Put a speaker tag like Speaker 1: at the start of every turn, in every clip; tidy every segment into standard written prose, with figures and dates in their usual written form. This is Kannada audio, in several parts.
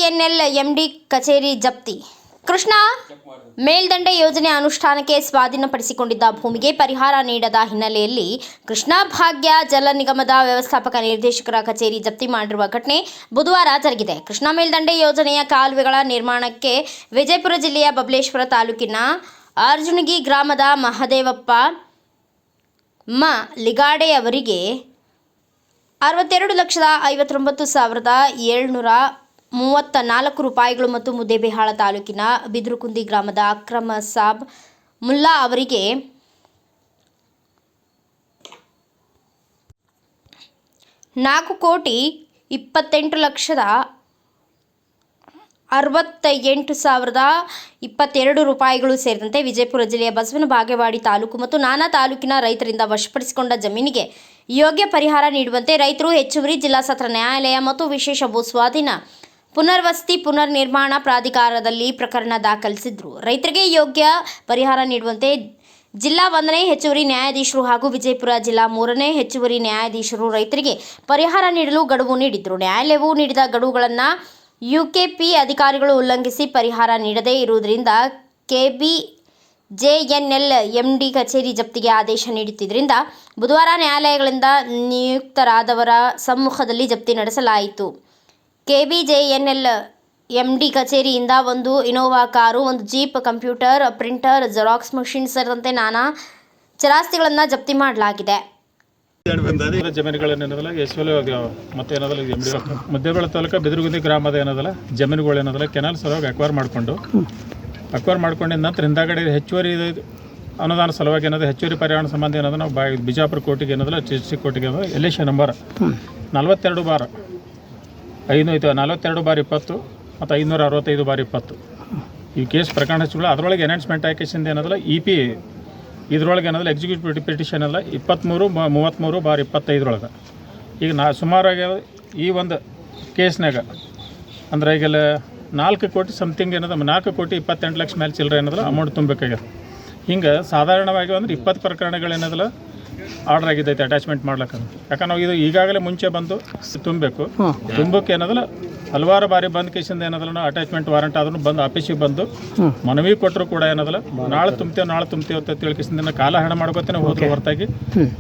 Speaker 1: KBJNL MD ಕಚೇರಿ ಜಪ್ತಿ. ಕೃಷ್ಣಾ ಮೇಲ್ದಂಡೆ ಯೋಜನೆ ಅನುಷ್ಠಾನಕ್ಕೆ ಸ್ವಾಧೀನಪಡಿಸಿಕೊಂಡಿದ್ದ ಭೂಮಿಗೆ ಪರಿಹಾರ ನೀಡದ ಹಿನ್ನೆಲೆಯಲ್ಲಿ ಕೃಷ್ಣಾ ಭಾಗ್ಯ ಜಲ ನಿಗಮದ ವ್ಯವಸ್ಥಾಪಕ ನಿರ್ದೇಶಕರ ಕಚೇರಿ ಜಪ್ತಿ ಮಾಡಿರುವ ಘಟನೆ ಬುಧವಾರ ಜರುಗಿದೆ. ಕೃಷ್ಣಾ ಮೇಲ್ದಂಡೆ ಯೋಜನೆಯ ಕಾಲುವೆಗಳ ನಿರ್ಮಾಣಕ್ಕೆ ವಿಜಯಪುರ ಜಿಲ್ಲೆಯ ಬಬಲೇಶ್ವರ ತಾಲೂಕಿನ ಅರ್ಜುನಗಿ ಗ್ರಾಮದ ಮಹದೇವಪ್ಪ ಲಿಗಾಡೆ ಅವರಿಗೆ 62,59,734 ರೂಪಾಯಿಗಳು ಮತ್ತು ಮುದ್ದೇಬಿಹಾಳ ತಾಲೂಕಿನ ಬಿದರುಕುಂದಿ ಗ್ರಾಮದ ಅಕ್ರಮ್ ಸಾಬ್ ಮುಲ್ಲಾ ಅವರಿಗೆ 4,28,68,022 ರೂಪಾಯಿಗಳು ಸೇರಿದಂತೆ ವಿಜಯಪುರ ಜಿಲ್ಲೆಯ ಬಸವನ ಬಾಗೇವಾಡಿ ತಾಲೂಕು ಮತ್ತು ನಾನಾ ತಾಲೂಕಿನ ರೈತರಿಂದ ವಶಪಡಿಸಿಕೊಂಡ ಜಮೀನಿಗೆ ಯೋಗ್ಯ ಪರಿಹಾರ ನೀಡುವಂತೆ ರೈತರು ಹೆಚ್ಚುವರಿ ಜಿಲ್ಲಾ ಸತ್ರ ನ್ಯಾಯಾಲಯ ಮತ್ತು ವಿಶೇಷ ಭೂ ಸ್ವಾಧೀನ ಪುನರ್ವಸತಿ ಪುನರ್ನಿರ್ಮಾಣ ಪ್ರಾಧಿಕಾರದಲ್ಲಿ ಪ್ರಕರಣ ದಾಖಲಿಸಿದ್ರು. ರೈತರಿಗೆ ಯೋಗ್ಯ ಪರಿಹಾರ ನೀಡುವಂತೆ ಜಿಲ್ಲಾ 1ನೇ ಹೆಚ್ಚುವರಿ ನ್ಯಾಯಾಧೀಶರು ಹಾಗೂ ವಿಜಯಪುರ ಜಿಲ್ಲಾ 3ನೇ ಹೆಚ್ಚುವರಿ ನ್ಯಾಯಾಧೀಶರು ರೈತರಿಗೆ ಪರಿಹಾರ ನೀಡಲು ಗಡುವು ನೀಡಿದ್ರು. ನ್ಯಾಯಾಲಯವು ನೀಡಿದ ಗಡುವುಗಳನ್ನು UKP ಅಧಿಕಾರಿಗಳು ಉಲ್ಲಂಘಿಸಿ ಪರಿಹಾರ ನೀಡದೇ ಇರುವುದರಿಂದ KBJNL MD ಕಚೇರಿ ಜಪ್ತಿಗೆ ಆದೇಶ ನೀಡುತ್ತಿದ್ದರಿಂದ ಬುಧವಾರ ನ್ಯಾಯಾಲಯಗಳಿಂದ ನಿಯುಕ್ತರಾದವರ ಸಮ್ಮುಖದಲ್ಲಿ ಜಪ್ತಿ ನಡೆಸಲಾಯಿತು. KBJNL MD ಕಚೇರಿಯಿಂದ ಒಂದು ಇನೋವಾ ಕಾರು, ಒಂದು jeep, computer, printer, xerox machine ಸೇರಿದಂತೆ ನಾನಾ ಚರಾಸ್ತಿಗಳನ್ನು ಜಪ್ತಿ ಮಾಡಲಾಗಿದೆ.
Speaker 2: ಜಮೀನುಗಳೇನದಲ್ಲ ಯಶೋಲೆ ಮತ್ತೇನದಲ್ಲ ಮುದ್ದೇಬಿಹಾಳ ತಾಲೂಕು ಬಿದರುಗುಂದಿ ಗ್ರಾಮದ ಏನದಲ್ಲ ಜಮೀನುಗಳೇನದಲ್ಲ ಕೆನಾಲ್ ಸಲುವಾಗಿ ಅಕ್ವೈರ್ ಮಾಡ್ಕೊಂಡಿದ್ದ ನಂತರ ಹಿಂದಾಗಡೆ ಹೆಚ್ಚುವರಿ ಅನುದಾನ ಸಲುವಾಗಿ ಏನದ ಹೆಚ್ಚುವರಿ ಪರಿಹಾರ ಸಂಬಂಧ ಏನದ ನಾವು ಬಿಜಾಪುರ ಕೋರ್ಟಿಗೆ ಏನದಲ್ಲ ಡಿಸ್ಟ್ರಿಕ್ಟ್ ಕೋರ್ಟಿಗೆ LS ನಂಬರ್ 42/542/20 ಮತ್ತು 565/20 ಈ ಕೇಸ್ ಪ್ರಕರಣ ಹಚ್ಚಿಗಳು ಅದರೊಳಗೆ ಎನೌನ್ಸ್ಮೆಂಟ್ ಆಕೇಶಿಂದ ಏನದಲ್ಲ EP ಇದರೊಳಗೆ ಏನದಲ್ಲ ಎಕ್ಸಿಕ್ಯೂಟಿವ್ ಪಿಟಿಷನ್ ಎಲ್ಲ 23/33/25 ಈಗ ಸುಮಾರಾಗಿ ಈ ಒಂದು ಕೇಸ್ನಾಗ ಅಂದ್ರೆ ಈಗೆಲ್ಲ 4 ಕೋಟಿ ಸಮಥಿಂಗ್ ಏನದ 4,28,00,000 ಮೇಲೆ ಚಿಲ್ಲರೆ ಏನದಲ್ಲ ಅಮೌಂಟ್ ತುಂಬಬೇಕಾಗ್ಯದ. ಹಿಂಗೆ ಸಾಧಾರಣವಾಗಿ ಅಂದ್ರೆ 20 ಪ್ರಕರಣಗಳೇನದಲ್ಲ ಆರ್ಡರ್ ಆಗಿದ್ದೈತೆ ಅಟ್ಯಾಚ್ಮೆಂಟ್ ಮಾಡ್ಲಿಕ್ಕೆ. ಯಾಕಂದ್ರೆ ನಾವು ಇದು ಈಗಾಗಲೇ ಮುಂಚೆ ಬಂದು ತುಂಬಕ್ಕೆ ಏನದಲ್ಲ ಹಲವಾರು ಬಾರಿ ಬಂದ್ ಕೇಸಿಂದ ಏನದಲ್ಲ ನಾವು ಅಟ್ಯಾಚ್ಮೆಂಟ್ ವಾರಂಟ್ ಅದನ್ನು ಬಂದು ಆಫೀಸಿಗೆ ಬಂದು ಮನವಿ ಕೊಟ್ಟರು ಕೂಡ ಏನದಲ್ಲ ನಾಳೆ ತುಂಬ್ತೇವೆ ಅಂತ ತಿಳ್ಕಿಸಿದ ಕಾಲ ಹಣ ಮಾಡ್ಕೋತೇನೆ ಹೋದ್ರೆ ಹೊರತಾಗಿ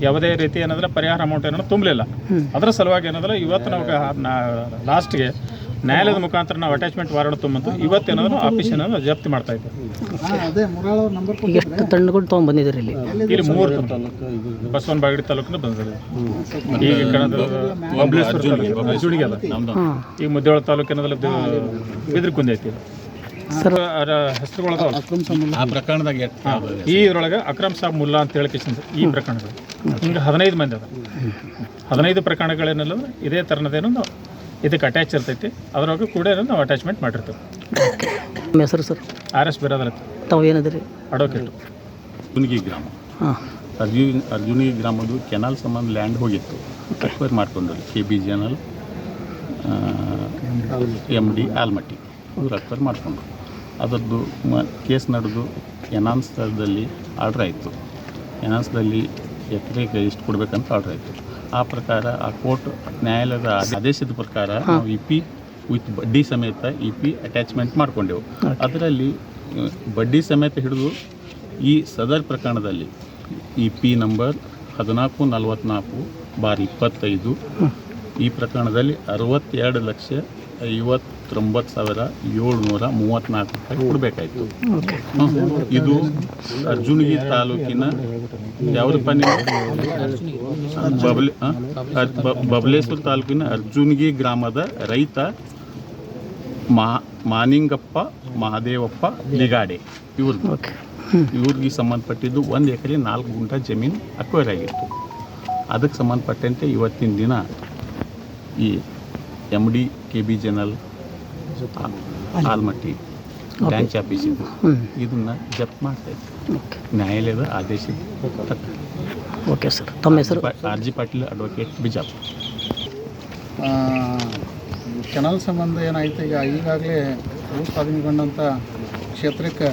Speaker 2: ಯಾವುದೇ ರೀತಿ ಏನಂದ್ರೆ ಪರಿಹಾರ ಅಮೌಂಟ್ ಏನೋ ತುಂಬಲಿಲ್ಲ. ಅದರ ಸಲುವಾಗಿ ಏನದಲ್ಲ ಇವತ್ತು ನಾವು ಲಾಸ್ಟ್ಗೆ ನ್ಯಾಯಾಲಯದ ಮುಖಾಂತರ ನಾವು ಅಟ್ಯಾಚ್ಮೆಂಟ್ ವಾರಂಟ್ ತುಂಬಂತು ಇವತ್ತೇನಾದ್ರು ಆಫೀಸ್ ಏನಾದ್ರು ಜಪ್ತಿ ಮಾಡ್ತಾ ಇದ್ದೀವಿ.
Speaker 3: ಎಷ್ಟು ತಂಡಗಳು ತೊಗೊಂಡ್ಬಂದಿದ್ದಾರೆ
Speaker 2: ಇಲ್ಲಿ 3 ಬಸವನ ಬಾಗೇವಾಡಿ ತಾಲೂಕಿನ ಬಂದಿದೆ. ಈಗ ಬಬಲೇಶ್ವರ ತಾಲೂಕಿಗೆ ಅದ ಈಗ ಮುದ್ದೇಬಿಹಾಳ ತಾಲೂಕು ಏನದಲ್ಲ ಬಿದರುಕುಂದಿ ಐತಿ
Speaker 3: ಸರ್.
Speaker 2: ಹೆಸರುಗಳ ಪ್ರಕರಣದಾಗ ಈ ಇದ್ರೊಳಗೆ ಅಕ್ರಮ್ ಸಾಬ್ ಮುಲ್ಲಾ ಅಂತ ಹೇಳಿಕೆಸಿಂದ ಈ ಪ್ರಕರಣಗಳು ಹಿಂಗೆ 15 ಮಂದಿ ಅದ. 15 ಪ್ರಕರಣಗಳೇನಲ್ಲ ಇದೇ ಥರನದೇನು ಇದಕ್ಕೆ ಅಟ್ಯಾಚ್ ಇರ್ತೈತಿ. ಅದರೊಳಗೆ ಕೂಡ ನಾವು ಅಟ್ಯಾಚ್ಮೆಂಟ್ ಮಾಡಿರ್ತೇವೆ.
Speaker 3: ನಿಮ್ಮ ಹೆಸರು ಸರ್?
Speaker 2: RS ಬಿರಾದರ್.
Speaker 3: ತಾವು ಏನಿದ್ರಿ?
Speaker 2: ಅಡ್ವೊಕೇಟು.
Speaker 4: ಅರ್ಜುನಗಿ ಗ್ರಾಮ. ಅರ್ಜುನಗಿ ಗ್ರಾಮದ್ದು ಕೆನಾಲ್ ಸಂಬಂಧ ಲ್ಯಾಂಡ್ ಹೋಗಿತ್ತು, ಅಕ್ವೈರ್ ಮಾಡ್ಕೊಂಡ್ರು. KBJNL MD ಆಲ್ಮಟ್ಟಿ ಇವರು ಅಕ್ವೈರ್ ಮಾಡಿಕೊಂಡ್ರು. ಅದರದ್ದು ಕೇಸ್ ನಡೆದು ಎನಾನ್ಸ್ದಲ್ಲಿ ಆರ್ಡ್ರ್ ಆಯಿತು. ಎನಾನ್ಸ್ದಲ್ಲಿ ಎಕರೆಗೆ ಇಷ್ಟು ಕೊಡಬೇಕಂತ ಆರ್ಡ್ರ್ ಆಯಿತು. ಆ ಪ್ರಕಾರ ಆ ಕೋರ್ಟ್ ನ್ಯಾಯಾಲಯದ ಆದೇಶದ ಪ್ರಕಾರ ನಾವು EP ವಿತ್ ಬಡ್ಡಿ ಸಮೇತ EP ಅಟ್ಯಾಚ್ಮೆಂಟ್ ಮಾಡಿಕೊಂಡೆವು. ಅದರಲ್ಲಿ ಬಡ್ಡಿ ಸಮೇತ ಹಿಡಿದು ಈ ಸದರ್ ಪ್ರಕರಣದಲ್ಲಿ EP ನಂಬರ್ 1444/25 ಈ ಪ್ರಕರಣದಲ್ಲಿ 62,59,734 ರೂಪಾಯಿ ಕೊಡಬೇಕಾಯಿತು. ಇದು ಅರ್ಜುನಗಿ ತಾಲೂಕಿನ ಯಾವ್ದಪ್ಪ ನೀವು ಬಬಲೇಶ್ವರ ತಾಲೂಕಿನ ಅರ್ಜುನಗಿ ಗ್ರಾಮದ ರೈತ ಮಾನಿಂಗಪ್ಪ ಮಹದೇವಪ್ಪ ಲಿಗಾಡೆ ಇವ್ರಿಗೆ ಸಂಬಂಧಪಟ್ಟಿದ್ದು 1 ಎಕರೆ 4 ಗುಂಟ ಜಮೀನು ಅಕ್ವೈರ್ ಆಗಿತ್ತು. ಅದಕ್ಕೆ ಸಂಬಂಧಪಟ್ಟಂತೆ ಇವತ್ತಿನ ದಿನ ಈ MD KBJNL Almatti branch office ಇದನ್ನು ಜಪ್ತಿ ಮಾಡ್ತಾ ಇತ್ತು ನ್ಯಾಯಾಲಯದ ಆದೇಶ.
Speaker 3: Okay sir. ತಮ್ಮ ಹೆಸರು?
Speaker 4: RG Patil, advocate, Bijapur.
Speaker 5: Canal ಸಂಬಂಧ ಏನಾಯ್ತು, ಈಗಾಗಲೇ ಭೂ ಸ್ವಾಧೀನಗೊಂಡಂಥ ಕ್ಷೇತ್ರಕ್ಕೆ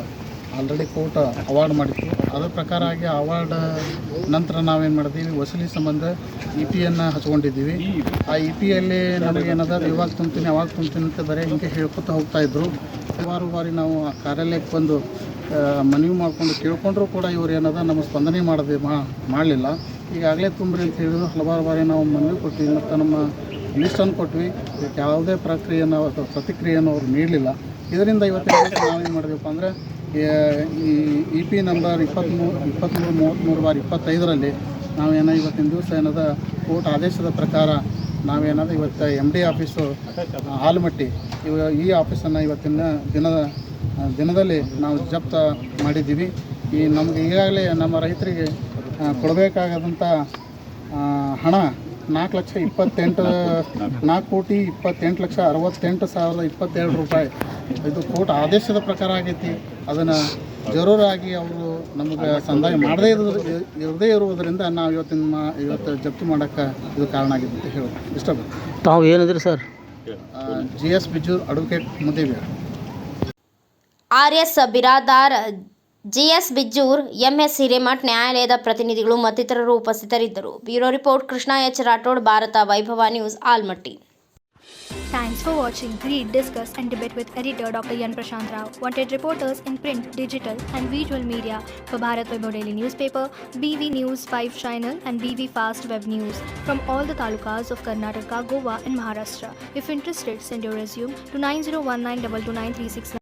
Speaker 5: ಆಲ್ರೆಡಿ ಕೋರ್ಟ್ ಅವಾರ್ಡ್ ಮಾಡಿತ್ತು. ಅದರ ಪ್ರಕಾರ ಆಗಿ ಅವಾರ್ಡ್ ನಂತರ ನಾವೇನು ಮಾಡಿದ್ದೀವಿ, ವಸೂಲಿ ಸಂಬಂಧ EP-ಯನ್ನು ಹಚ್ಕೊಂಡಿದ್ದೀವಿ. ಆ EP-ಯಲ್ಲಿ ನಮಗೇನದ ಇವಾಗ ತುಂಬ್ತೀನಿ ಅವಾಗ ತುಂಬ್ತೀನಿ ಅಂತ ಬರೀ ಹಿಂಗೆ ಹೇಳ್ಕೊತಾ ಹೋಗ್ತಾಯಿದ್ರು. ಹಲವಾರು ಬಾರಿ ನಾವು ಆ ಕಾರ್ಯಾಲಯಕ್ಕೆ ಬಂದು ಮನವಿ ಮಾಡಿಕೊಂಡು ಕೇಳ್ಕೊಂಡ್ರೂ ಕೂಡ ಇವ್ರು ಏನದ ನಮ್ಮ ಸ್ಪಂದನೆ ಮಾಡಲಿಲ್ಲ. ಈಗಾಗಲೇ ತುಂಬ್ರಿ ಅಂತ ಹೇಳಿದ್ರು. ಹಲವಾರು ಬಾರಿ ನಾವು ಮನವಿ ಕೊಟ್ವಿ ಮತ್ತು ನಮ್ಮ ಲಿಸ್ಟನ್ನು ಕೊಟ್ವಿ. ಇದಕ್ಕೆ ಯಾವುದೇ ಪ್ರಕ್ರಿಯೆಯನ್ನು ಅಥವಾ ಪ್ರತಿಕ್ರಿಯೆಯನ್ನು ಅವ್ರು ನೀಡಲಿಲ್ಲ. ಇದರಿಂದ ಇವತ್ತಿನ ನಾವೇನು ಮಾಡಿದೆವಪ್ಪ ಅಂದರೆ ಈ EP ನಂಬರ್ 2333/25ರಲ್ಲಿ ನಾವೇನೋ ಇವತ್ತಿನ ದಿವಸ ಏನದ ಕೋರ್ಟ್ ಆದೇಶದ ಪ್ರಕಾರ ನಾವೇನದ ಇವತ್ತು MD ಆಫೀಸು ಆಲಮಟ್ಟಿ ಈ ಆಫೀಸನ್ನು ಇವತ್ತಿನ ದಿನದಲ್ಲಿ ನಾವು ಜಪ್ತ ಮಾಡಿದ್ದೀವಿ. ಈ ನಮಗೆ ಈಗಾಗಲೇ ನಮ್ಮ ರೈತರಿಗೆ ಕೊಡಬೇಕಾದಂಥ ಹಣ 4,28,68,62 ರೂಪಾಯಿ ಇದು ಕೋರ್ಟ್ ಆದೇಶದ ಪ್ರಕಾರ ಆಗೈತಿ. ಅದನ್ನು ಜರೂರಾಗಿ ಅವರು ನಮಗೆ ಸಂದಾಯ ಮಾಡದೇ ಇರದೇ ಇರುವುದರಿಂದ ನಾವು ಇವತ್ತು ಜಪ್ತಿ ಮಾಡೋಕ್ಕೆ ಇದು ಕಾರಣ ಆಗಿದೆ ಅಂತ ಹೇಳೋದು ಇಷ್ಟಪಡ್ತೀನಿ.
Speaker 3: ತಾವು ಏನಿದ್ರಿ sir?
Speaker 5: GS Bijur advocate Muddebihal.
Speaker 1: RS Biradar, GS Bijjur, MS Hiremath, ನ್ಯಾಯಾಲಯದ ಪ್ರತಿನಿಧಿಗಳು ಮತ್ತಿತರರು ಉಪಸ್ಥಿತರಿದ್ದರು. Bureau report Krishna H. Rathod, Bharat Vaibhav news, Almatti.
Speaker 6: Thanks for watching. Read, discuss and debate with editor Dr. Yan Prashant Rao. Wanted reporters in print, digital and visual media for Bharat Vaibhav Daily Newspaper, BV News 5 Channel and BV Fast Web News from all the talukas of Karnataka, Goa and Maharashtra. If interested, send your resume to 9019229369.